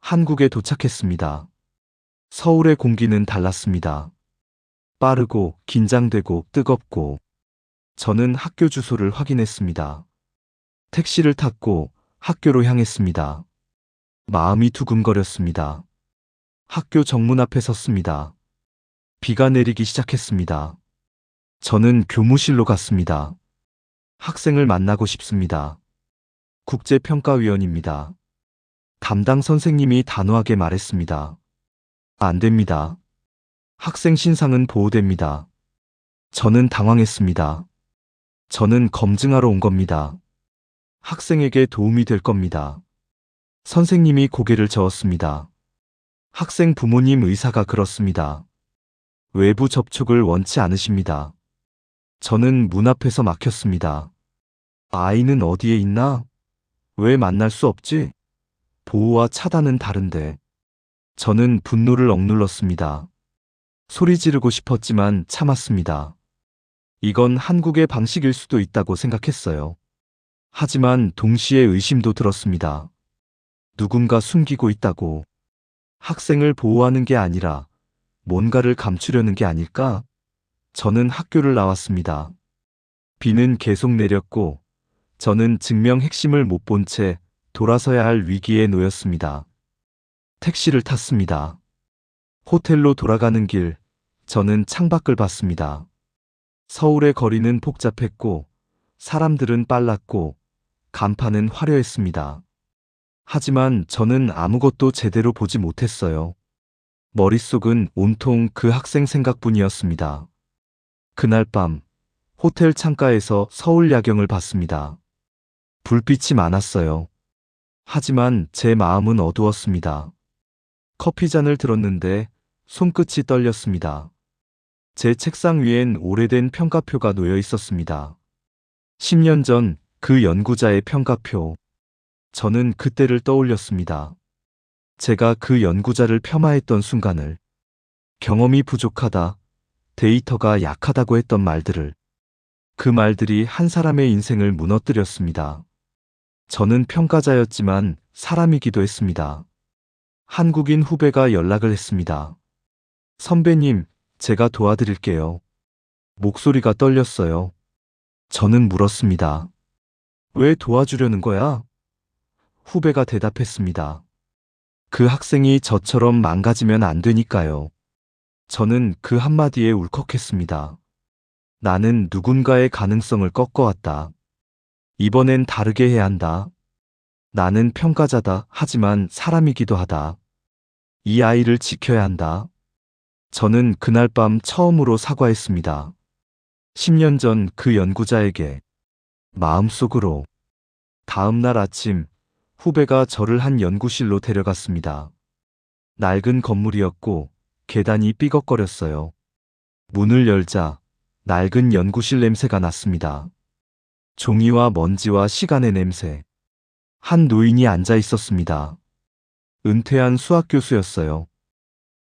한국에 도착했습니다. 서울의 공기는 달랐습니다. 빠르고 긴장되고 뜨겁고. 저는 학교 주소를 확인했습니다. 택시를 탔고 학교로 향했습니다. 마음이 두근거렸습니다. 학교 정문 앞에 섰습니다. 비가 내리기 시작했습니다. 저는 교무실로 갔습니다. 학생을 만나고 싶습니다. 국제평가위원입니다. 담당 선생님이 단호하게 말했습니다. 안 됩니다. 학생 신상은 보호됩니다. 저는 당황했습니다. 저는 검증하러 온 겁니다. 학생에게 도움이 될 겁니다. 선생님이 고개를 저었습니다. 학생 부모님 의사가 그렇습니다. 외부 접촉을 원치 않으십니다. 저는 문 앞에서 막혔습니다. 아이는 어디에 있나? 왜 만날 수 없지? 보호와 차단은 다른데. 저는 분노를 억눌렀습니다. 소리 지르고 싶었지만 참았습니다. 이건 한국의 방식일 수도 있다고 생각했어요. 하지만 동시에 의심도 들었습니다. 누군가 숨기고 있다고. 학생을 보호하는 게 아니라 뭔가를 감추려는 게 아닐까? 저는 학교를 나왔습니다. 비는 계속 내렸고 저는 증명 핵심을 못 본 채 돌아서야 할 위기에 놓였습니다. 택시를 탔습니다. 호텔로 돌아가는 길, 저는 창밖을 봤습니다. 서울의 거리는 복잡했고 사람들은 빨랐고 간판은 화려했습니다. 하지만 저는 아무것도 제대로 보지 못했어요. 머릿속은 온통 그 학생 생각뿐이었습니다. 그날 밤 호텔 창가에서 서울 야경을 봤습니다. 불빛이 많았어요. 하지만 제 마음은 어두웠습니다. 커피잔을 들었는데 손끝이 떨렸습니다. 제 책상 위엔 오래된 평가표가 놓여 있었습니다. 10년 전 그 연구자의 평가표. 저는 그때를 떠올렸습니다. 제가 그 연구자를 폄하했던 순간을, 경험이 부족하다, 데이터가 약하다고 했던 말들을, 그 말들이 한 사람의 인생을 무너뜨렸습니다. 저는 평가자였지만 사람이기도 했습니다. 한국인 후배가 연락을 했습니다. 선배님, 제가 도와드릴게요. 목소리가 떨렸어요. 저는 물었습니다. 왜 도와주려는 거야? 후배가 대답했습니다. 그 학생이 저처럼 망가지면 안 되니까요. 저는 그 한마디에 울컥했습니다. 나는 누군가의 가능성을 꺾어왔다. 이번엔 다르게 해야 한다. 나는 평가자다. 하지만 사람이기도 하다. 이 아이를 지켜야 한다. 저는 그날 밤 처음으로 사과했습니다. 10년 전 그 연구자에게. 마음속으로. 다음 날 아침 후배가 저를 한 연구실로 데려갔습니다. 낡은 건물이었고 계단이 삐걱거렸어요. 문을 열자 낡은 연구실 냄새가 났습니다. 종이와 먼지와 시간의 냄새. 한 노인이 앉아 있었습니다. 은퇴한 수학 교수였어요.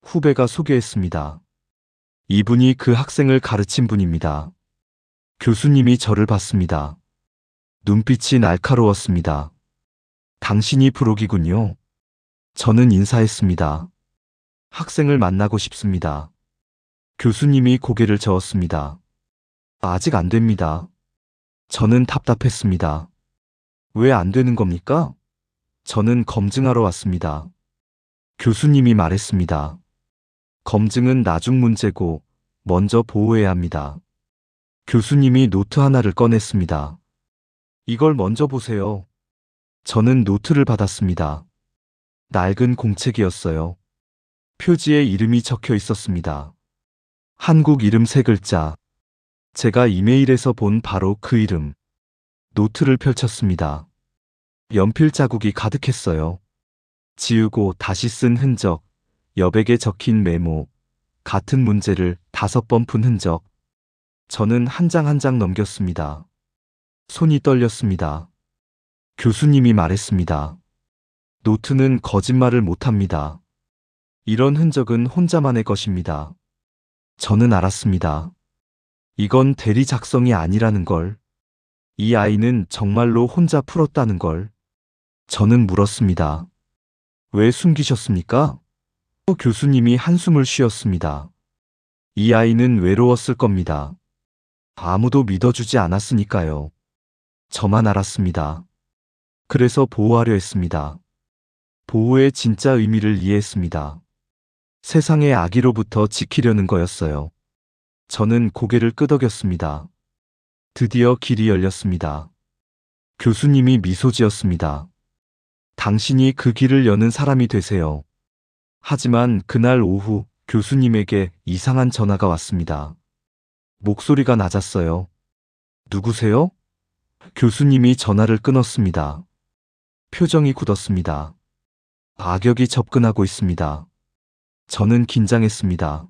후배가 소개했습니다. 이분이 그 학생을 가르친 분입니다. 교수님이 저를 봤습니다. 눈빛이 날카로웠습니다. 당신이 부록이군요. 저는 인사했습니다. 학생을 만나고 싶습니다. 교수님이 고개를 저었습니다. 아직 안 됩니다. 저는 답답했습니다. 왜 안 되는 겁니까? 저는 검증하러 왔습니다. 교수님이 말했습니다. 검증은 나중 문제고 먼저 보호해야 합니다. 교수님이 노트 하나를 꺼냈습니다. 이걸 먼저 보세요. 저는 노트를 받았습니다. 낡은 공책이었어요. 표지에 이름이 적혀 있었습니다. 한국 이름 3글자. 제가 이메일에서 본 바로 그 이름. 노트를 펼쳤습니다. 연필 자국이 가득했어요. 지우고 다시 쓴 흔적, 여백에 적힌 메모, 같은 문제를 5번 푼 흔적. 저는 한 장 한 장 넘겼습니다. 손이 떨렸습니다. 교수님이 말했습니다. 노트는 거짓말을 못합니다. 이런 흔적은 혼자만의 것입니다. 저는 알았습니다. 이건 대리 작성이 아니라는 걸. 이 아이는 정말로 혼자 풀었다는 걸. 저는 물었습니다. 왜 숨기셨습니까? 교수님이 한숨을 쉬었습니다. 이 아이는 외로웠을 겁니다. 아무도 믿어주지 않았으니까요. 저만 알았습니다. 그래서 보호하려 했습니다. 보호의 진짜 의미를 이해했습니다. 세상의 악의로부터 지키려는 거였어요. 저는 고개를 끄덕였습니다. 드디어 길이 열렸습니다. 교수님이 미소 지었습니다. 당신이 그 길을 여는 사람이 되세요. 하지만 그날 오후 교수님에게 이상한 전화가 왔습니다. 목소리가 낮았어요. 누구세요? 교수님이 전화를 끊었습니다. 표정이 굳었습니다. 악역이 접근하고 있습니다. 저는 긴장했습니다.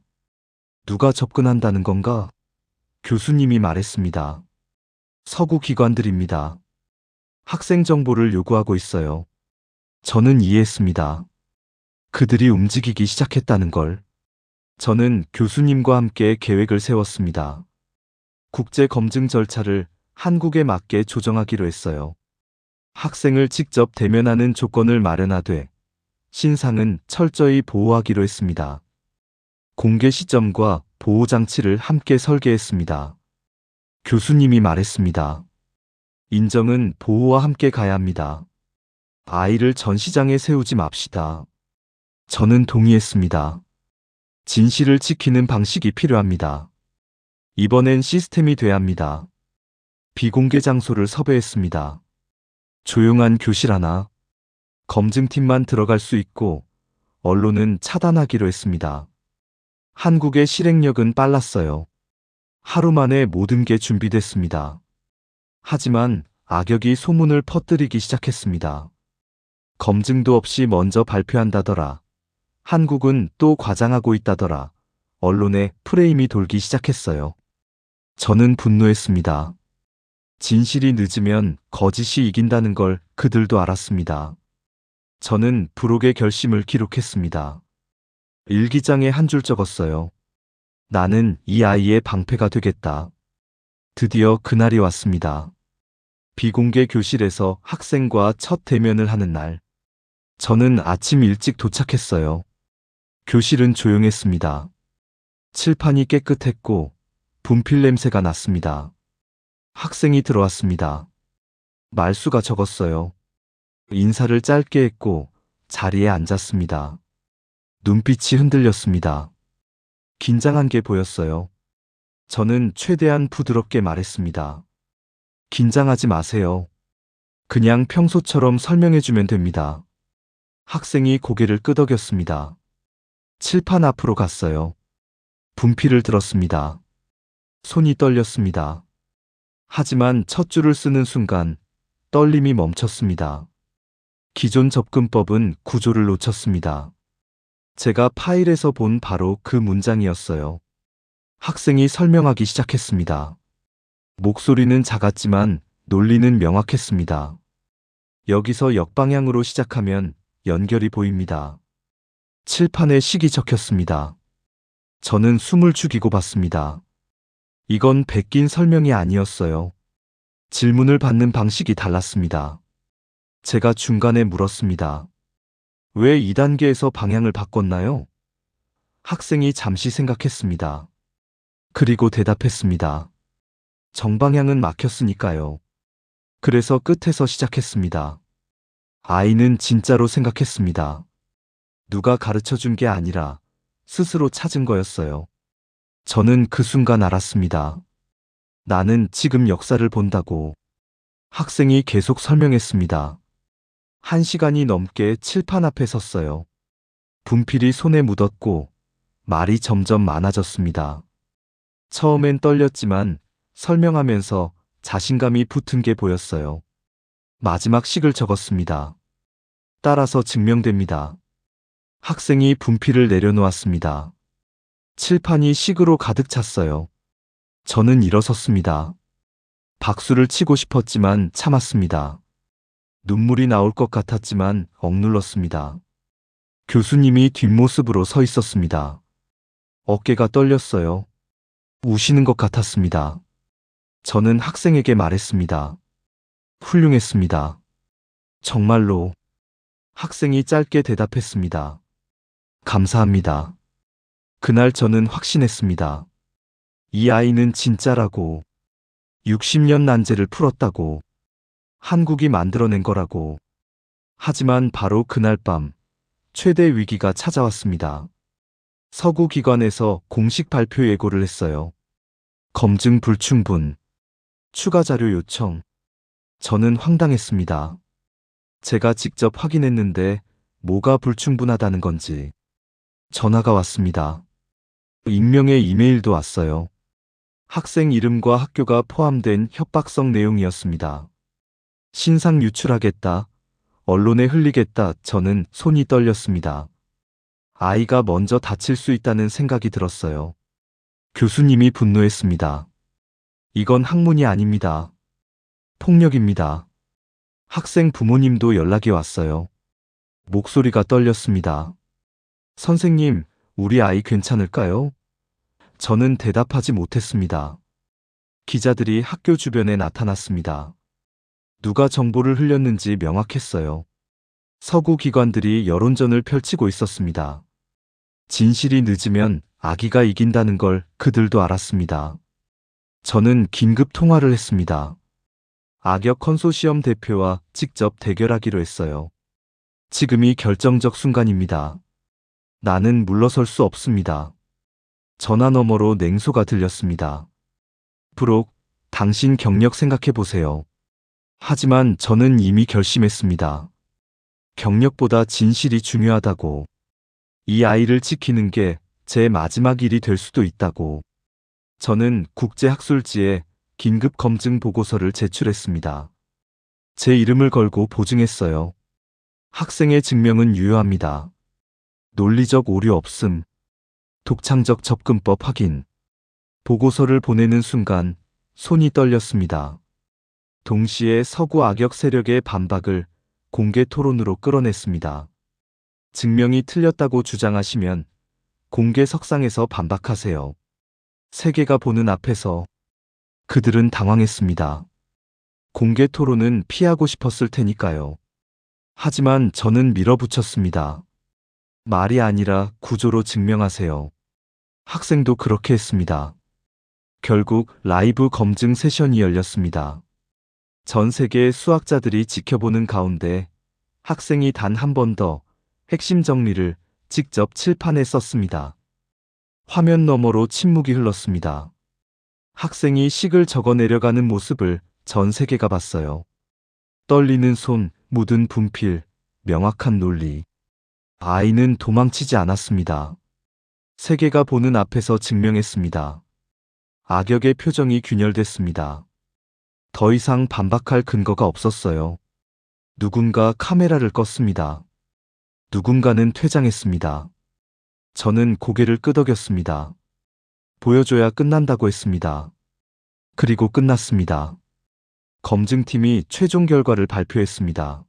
누가 접근한다는 건가? 교수님이 말했습니다. 서구 기관들입니다. 학생 정보를 요구하고 있어요. 저는 이해했습니다. 그들이 움직이기 시작했다는 걸. 저는 교수님과 함께 계획을 세웠습니다. 국제 검증 절차를 한국에 맞게 조정하기로 했어요. 학생을 직접 대면하는 조건을 마련하되 신상은 철저히 보호하기로 했습니다. 공개 시점과 보호 장치를 함께 설계했습니다. 교수님이 말했습니다. 인정은 보호와 함께 가야 합니다. 아이를 전시장에 세우지 맙시다. 저는 동의했습니다. 진실을 지키는 방식이 필요합니다. 이번엔 시스템이 돼야 합니다. 비공개 장소를 섭외했습니다. 조용한 교실 하나, 검증팀만 들어갈 수 있고 언론은 차단하기로 했습니다. 한국의 실행력은 빨랐어요. 하루 만에 모든 게 준비됐습니다. 하지만 악역이 소문을 퍼뜨리기 시작했습니다. 검증도 없이 먼저 발표한다더라. 한국은 또 과장하고 있다더라. 언론에 프레임이 돌기 시작했어요. 저는 분노했습니다. 진실이 늦으면 거짓이 이긴다는 걸 그들도 알았습니다. 저는 부록의 결심을 기록했습니다. 일기장에 한 줄 적었어요. 나는 이 아이의 방패가 되겠다. 드디어 그날이 왔습니다. 비공개 교실에서 학생과 첫 대면을 하는 날. 저는 아침 일찍 도착했어요. 교실은 조용했습니다. 칠판이 깨끗했고 분필 냄새가 났습니다. 학생이 들어왔습니다. 말수가 적었어요. 인사를 짧게 했고 자리에 앉았습니다. 눈빛이 흔들렸습니다. 긴장한 게 보였어요. 저는 최대한 부드럽게 말했습니다. 긴장하지 마세요. 그냥 평소처럼 설명해주면 됩니다. 학생이 고개를 끄덕였습니다. 칠판 앞으로 갔어요. 분필을 들었습니다. 손이 떨렸습니다. 하지만 첫 줄을 쓰는 순간 떨림이 멈췄습니다. 기존 접근법은 구조를 놓쳤습니다. 제가 파일에서 본 바로 그 문장이었어요. 학생이 설명하기 시작했습니다. 목소리는 작았지만 논리는 명확했습니다. 여기서 역방향으로 시작하면 연결이 보입니다. 칠판에 식이 적혔습니다. 저는 숨을 죽이고 봤습니다. 이건 베낀 설명이 아니었어요. 질문을 받는 방식이 달랐습니다. 제가 중간에 물었습니다. 왜 2단계에서 방향을 바꿨나요? 학생이 잠시 생각했습니다. 그리고 대답했습니다. 정방향은 막혔으니까요. 그래서 끝에서 시작했습니다. 아이는 진짜로 생각했습니다. 누가 가르쳐 준 게 아니라 스스로 찾은 거였어요. 저는 그 순간 알았습니다. 나는 지금 역사를 본다고. 학생이 계속 설명했습니다. 1시간이 넘게 칠판 앞에 섰어요. 분필이 손에 묻었고 말이 점점 많아졌습니다. 처음엔 떨렸지만 설명하면서 자신감이 붙은 게 보였어요. 마지막 식을 적었습니다. 따라서 증명됩니다. 학생이 분필을 내려놓았습니다. 칠판이 식으로 가득 찼어요. 저는 일어섰습니다. 박수를 치고 싶었지만 참았습니다. 눈물이 나올 것 같았지만 억눌렀습니다. 교수님이 뒷모습으로 서 있었습니다. 어깨가 떨렸어요. 우시는 것 같았습니다. 저는 학생에게 말했습니다. 훌륭했습니다. 정말로 학생이 짧게 대답했습니다. 감사합니다. 그날 저는 확신했습니다. 이 아이는 진짜라고, 60년 난제를 풀었다고, 한국이 만들어낸 거라고. 하지만 바로 그날 밤, 최대 위기가 찾아왔습니다. 서구 기관에서 공식 발표 예고를 했어요. 검증 불충분, 추가 자료 요청. 저는 황당했습니다. 제가 직접 확인했는데 뭐가 불충분하다는 건지. 전화가 왔습니다. 익명의 이메일도 왔어요. 학생 이름과 학교가 포함된 협박성 내용이었습니다. 신상 유출하겠다, 언론에 흘리겠다. 저는 손이 떨렸습니다. 아이가 먼저 다칠 수 있다는 생각이 들었어요. 교수님이 분노했습니다. 이건 학문이 아닙니다. 폭력입니다. 학생 부모님도 연락이 왔어요. 목소리가 떨렸습니다. 선생님, 우리 아이 괜찮을까요? 저는 대답하지 못했습니다. 기자들이 학교 주변에 나타났습니다. 누가 정보를 흘렸는지 명확했어요. 서구 기관들이 여론전을 펼치고 있었습니다. 진실이 늦으면 악의가 이긴다는 걸 그들도 알았습니다. 저는 긴급 통화를 했습니다. 악역 컨소시엄 대표와 직접 대결하기로 했어요. 지금이 결정적 순간입니다. 나는 물러설 수 없습니다. 전화 너머로 냉소가 들렸습니다. 브록, 당신 경력 생각해 보세요. 하지만 저는 이미 결심했습니다. 경력보다 진실이 중요하다고. 이 아이를 지키는 게 제 마지막 일이 될 수도 있다고. 저는 국제학술지에 긴급 검증 보고서를 제출했습니다. 제 이름을 걸고 보증했어요. 학생의 증명은 유효합니다. 논리적 오류 없음. 독창적 접근법 확인. 보고서를 보내는 순간 손이 떨렸습니다. 동시에 서구 악역 세력의 반박을 공개 토론으로 끌어냈습니다. 증명이 틀렸다고 주장하시면 공개 석상에서 반박하세요. 세계가 보는 앞에서. 그들은 당황했습니다. 공개 토론은 피하고 싶었을 테니까요. 하지만 저는 밀어붙였습니다. 말이 아니라 구조로 증명하세요. 학생도 그렇게 했습니다. 결국 라이브 검증 세션이 열렸습니다. 전 세계의 수학자들이 지켜보는 가운데 학생이 단 한 번 더 핵심 정리를 직접 칠판에 썼습니다. 화면 너머로 침묵이 흘렀습니다. 학생이 식을 적어 내려가는 모습을 전 세계가 봤어요. 떨리는 손, 묻은 분필, 명확한 논리. 아이는 도망치지 않았습니다. 세계가 보는 앞에서 증명했습니다. 악역의 표정이 균열됐습니다. 더 이상 반박할 근거가 없었어요. 누군가 카메라를 껐습니다. 누군가는 퇴장했습니다. 저는 고개를 끄덕였습니다. 보여줘야 끝난다고 했습니다. 그리고 끝났습니다. 검증팀이 최종 결과를 발표했습니다.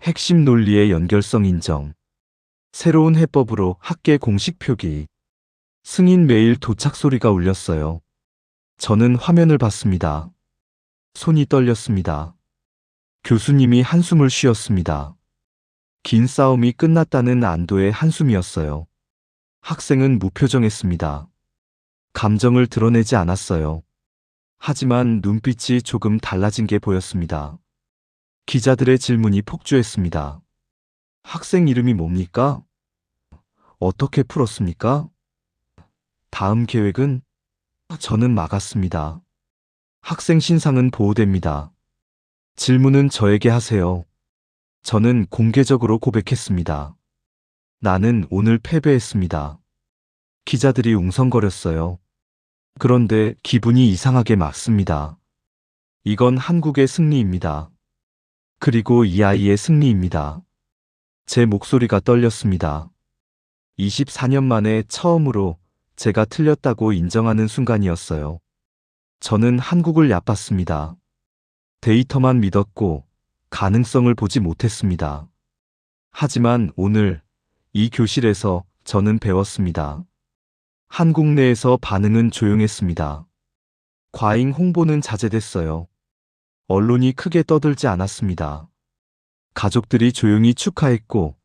핵심 논리의 연결성 인정. 새로운 해법으로 학계 공식 표기. 승인 메일 도착 소리가 울렸어요. 저는 화면을 봤습니다. 손이 떨렸습니다. 교수님이 한숨을 쉬었습니다. 긴 싸움이 끝났다는 안도의 한숨이었어요. 학생은 무표정했습니다. 감정을 드러내지 않았어요. 하지만 눈빛이 조금 달라진 게 보였습니다. 기자들의 질문이 폭주했습니다. 학생 이름이 뭡니까? 어떻게 풀었습니까? 다음 계획은? 저는 막았습니다. 학생 신상은 보호됩니다. 질문은 저에게 하세요. 저는 공개적으로 고백했습니다. 나는 오늘 패배했습니다. 기자들이 웅성거렸어요. 그런데 기분이 이상하게 맑습니다. 이건 한국의 승리입니다. 그리고 이 아이의 승리입니다. 제 목소리가 떨렸습니다. 24년 만에 처음으로 제가 틀렸다고 인정하는 순간이었어요. 저는 한국을 얕봤습니다. 데이터만 믿었고 가능성을 보지 못했습니다. 하지만 오늘 이 교실에서 저는 배웠습니다. 한국 내에서 반응은 조용했습니다. 과잉 홍보는 자제됐어요. 언론이 크게 떠들지 않았습니다. 가족들이 조용히 축하했고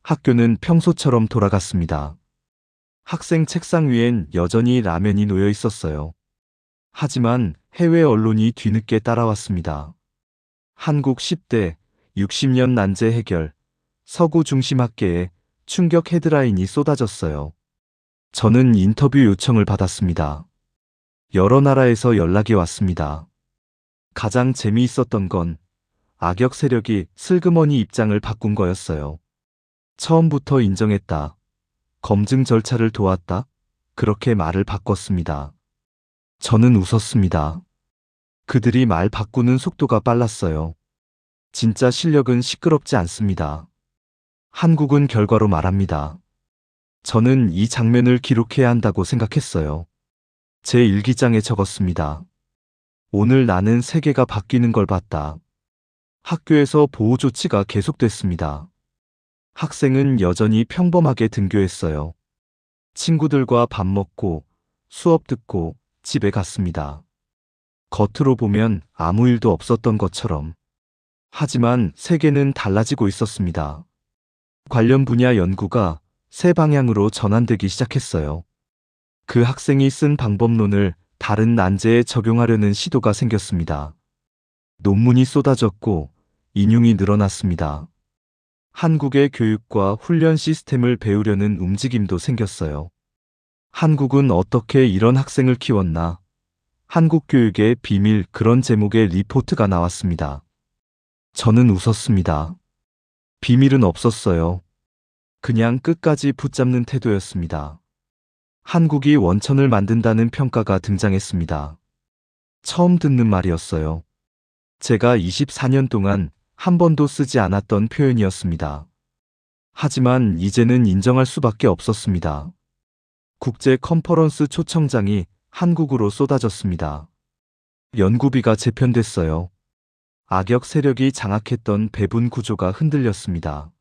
학교는 평소처럼 돌아갔습니다. 학생 책상 위엔 여전히 라면이 놓여 있었어요. 하지만 해외 언론이 뒤늦게 따라왔습니다. 한국 10대 60년 난제 해결, 서구 중심 학계에 충격 헤드라인이 쏟아졌어요. 저는 인터뷰 요청을 받았습니다. 여러 나라에서 연락이 왔습니다. 가장 재미있었던 건 악역 세력이 슬그머니 입장을 바꾼 거였어요. 처음부터 인정했다. 검증 절차를 도왔다. 그렇게 말을 바꿨습니다. 저는 웃었습니다. 그들이 말 바꾸는 속도가 빨랐어요. 진짜 실력은 시끄럽지 않습니다. 한국은 결과로 말합니다. 저는 이 장면을 기록해야 한다고 생각했어요. 제 일기장에 적었습니다. 오늘 나는 세계가 바뀌는 걸 봤다. 학교에서 보호 조치가 계속됐습니다. 학생은 여전히 평범하게 등교했어요. 친구들과 밥 먹고 수업 듣고 집에 갔습니다. 겉으로 보면 아무 일도 없었던 것처럼. 하지만 세계는 달라지고 있었습니다. 관련 분야 연구가 새 방향으로 전환되기 시작했어요. 그 학생이 쓴 방법론을 다른 난제에 적용하려는 시도가 생겼습니다. 논문이 쏟아졌고 인용이 늘어났습니다. 한국의 교육과 훈련 시스템을 배우려는 움직임도 생겼어요. 한국은 어떻게 이런 학생을 키웠나? 한국 교육의 비밀, 그런 제목의 리포트가 나왔습니다. 저는 웃었습니다. 비밀은 없었어요. 그냥 끝까지 붙잡는 태도였습니다. 한국이 원천을 만든다는 평가가 등장했습니다. 처음 듣는 말이었어요. 제가 24년 동안 한 번도 쓰지 않았던 표현이었습니다. 하지만 이제는 인정할 수밖에 없었습니다. 국제 컨퍼런스 초청장이 한국으로 쏟아졌습니다. 연구비가 재편됐어요. 악역 세력이 장악했던 배분 구조가 흔들렸습니다.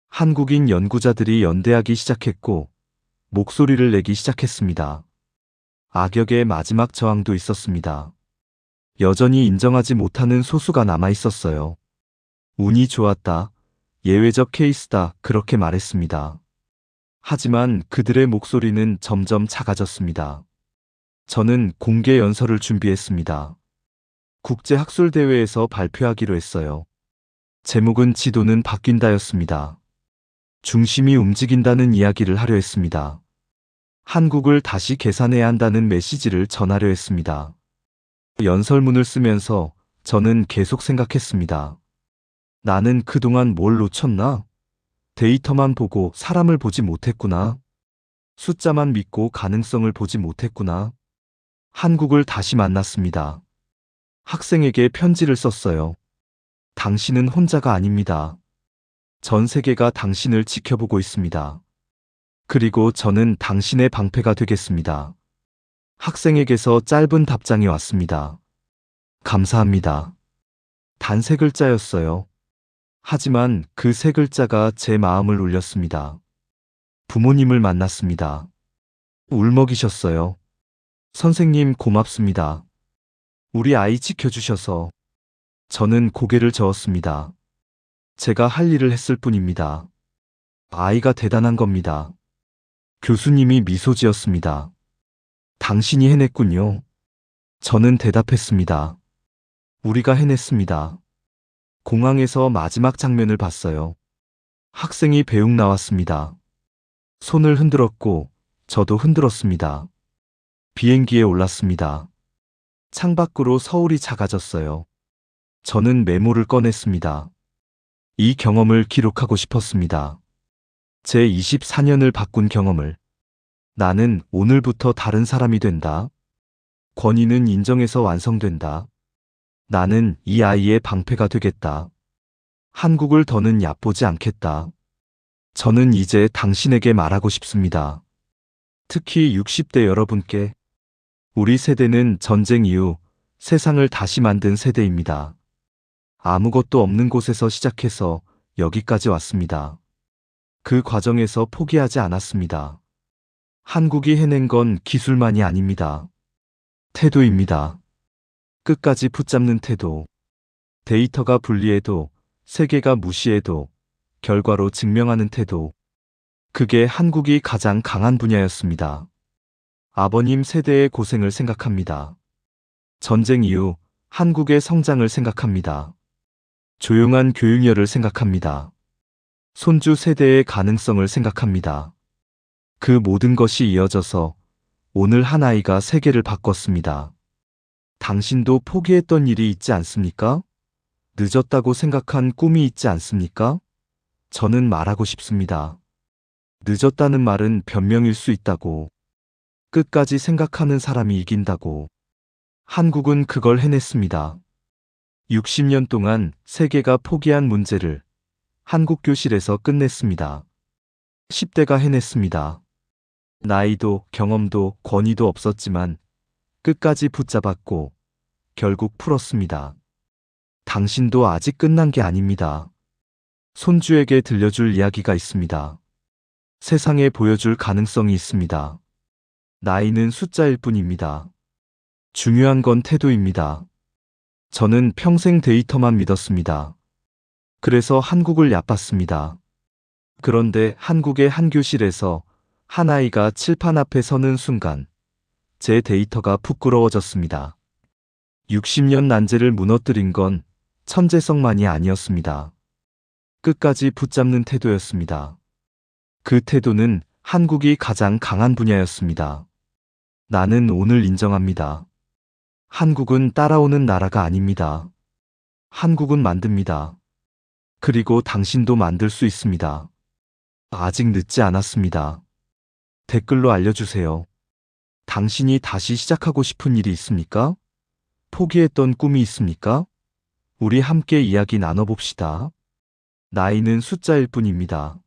한국인 연구자들이 연대하기 시작했고 목소리를 내기 시작했습니다. 악역의 마지막 저항도 있었습니다. 여전히 인정하지 못하는 소수가 남아 있었어요. 운이 좋았다. 예외적 케이스다. 그렇게 말했습니다. 하지만 그들의 목소리는 점점 작아졌습니다. 저는 공개 연설을 준비했습니다. 국제학술대회에서 발표하기로 했어요. 제목은 지도는 바뀐다였습니다. 중심이 움직인다는 이야기를 하려 했습니다. 한국을 다시 계산해야 한다는 메시지를 전하려 했습니다. 연설문을 쓰면서 저는 계속 생각했습니다. 나는 그동안 뭘 놓쳤나? 데이터만 보고 사람을 보지 못했구나. 숫자만 믿고 가능성을 보지 못했구나. 한국을 다시 만났습니다. 학생에게 편지를 썼어요. 당신은 혼자가 아닙니다. 전 세계가 당신을 지켜보고 있습니다. 그리고 저는 당신의 방패가 되겠습니다. 학생에게서 짧은 답장이 왔습니다. 감사합니다. 단 3글자였어요. 하지만 그 3글자가 제 마음을 울렸습니다. 부모님을 만났습니다. 울먹이셨어요. 선생님 고맙습니다. 우리 아이 지켜주셔서. 저는 고개를 저었습니다. 제가 할 일을 했을 뿐입니다. 아이가 대단한 겁니다. 교수님이 미소 지었습니다. 당신이 해냈군요. 저는 대답했습니다. 우리가 해냈습니다. 공항에서 마지막 장면을 봤어요. 학생이 배웅 나왔습니다. 손을 흔들었고 저도 흔들었습니다. 비행기에 올랐습니다. 창밖으로 서울이 작아졌어요. 저는 메모를 꺼냈습니다. 이 경험을 기록하고 싶었습니다. 제 24년을 바꾼 경험을. 나는 오늘부터 다른 사람이 된다. 권위는 인정해서 완성된다. 나는 이 아이의 방패가 되겠다. 한국을 더는 얕보지 않겠다. 저는 이제 당신에게 말하고 싶습니다. 특히 60대 여러분께. 우리 세대는 전쟁 이후 세상을 다시 만든 세대입니다. 아무것도 없는 곳에서 시작해서 여기까지 왔습니다. 그 과정에서 포기하지 않았습니다. 한국이 해낸 건 기술만이 아닙니다. 태도입니다. 끝까지 붙잡는 태도. 데이터가 불리해도 세계가 무시해도 결과로 증명하는 태도. 그게 한국이 가장 강한 분야였습니다. 아버님 세대의 고생을 생각합니다. 전쟁 이후 한국의 성장을 생각합니다. 조용한 교육열을 생각합니다. 손주 세대의 가능성을 생각합니다. 그 모든 것이 이어져서 오늘 한 아이가 세계를 바꿨습니다. 당신도 포기했던 일이 있지 않습니까? 늦었다고 생각한 꿈이 있지 않습니까? 저는 말하고 싶습니다. 늦었다는 말은 변명일 수 있다고. 끝까지 생각하는 사람이 이긴다고. 한국은 그걸 해냈습니다. 60년 동안 세계가 포기한 문제를 한국 교실에서 끝냈습니다. 10대가 해냈습니다. 나이도 경험도 권위도 없었지만 끝까지 붙잡았고 결국 풀었습니다. 당신도 아직 끝난 게 아닙니다. 손주에게 들려줄 이야기가 있습니다. 세상에 보여줄 가능성이 있습니다. 나이는 숫자일 뿐입니다. 중요한 건 태도입니다. 저는 평생 데이터만 믿었습니다. 그래서 한국을 얕봤습니다. 그런데 한국의 한 교실에서 한 아이가 칠판 앞에 서는 순간 제 데이터가 부끄러워졌습니다. 60년 난제를 무너뜨린 건 천재성만이 아니었습니다. 끝까지 붙잡는 태도였습니다. 그 태도는 한국이 가장 강한 분야였습니다. 나는 오늘 인정합니다. 한국은 따라오는 나라가 아닙니다. 한국은 만듭니다. 그리고 당신도 만들 수 있습니다. 아직 늦지 않았습니다. 댓글로 알려주세요. 당신이 다시 시작하고 싶은 일이 있습니까? 포기했던 꿈이 있습니까? 우리 함께 이야기 나눠봅시다. 나이는 숫자일 뿐입니다.